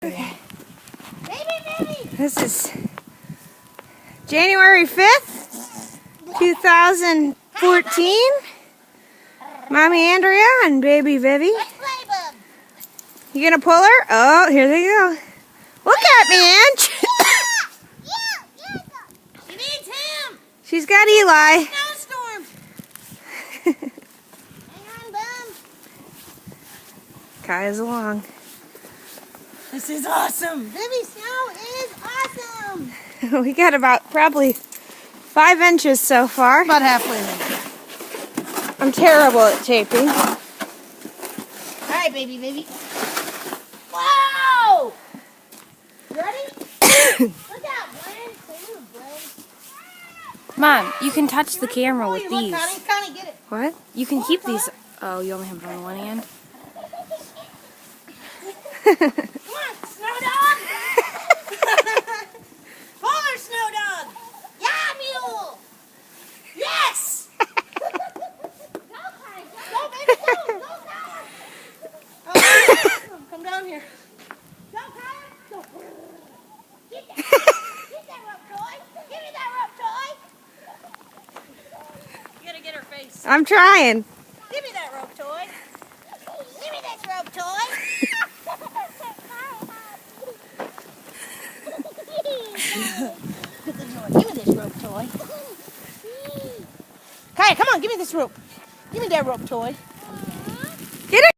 Okay. Baby. This is January 5th, 2014. Mommy Andrea and baby Vivi. Let's play, bub. You gonna pull her? Oh, here they go. Look at me, Ange. She needs him. She's got Eli. Snowstorm. Hang on, bum. Kaya's along. This is awesome. Vivi, snow is awesome. We got about probably 5 inches so far. About halfway there. I'm terrible at taping. All right, baby. Whoa! You ready? Look out, Blaine. Move, Blaine. Mom, you can touch the camera with Look, these. Connie, get it. What? You can keep these. Oh, you only have them on one hand? Come on, snow dog. Pull her, snow dog. Yeah, mule. Yes. Go, Connie. Go, baby, go. Go, Connie. Oh, come down here. Go, Connie. Go. Get that. Get that rope toy. Give me that rope toy. You gotta get her face. I'm trying. Give me that rope toy. Give me this rope toy. Give me this rope toy. Kaya, come on, give me this rope. Give me that rope toy.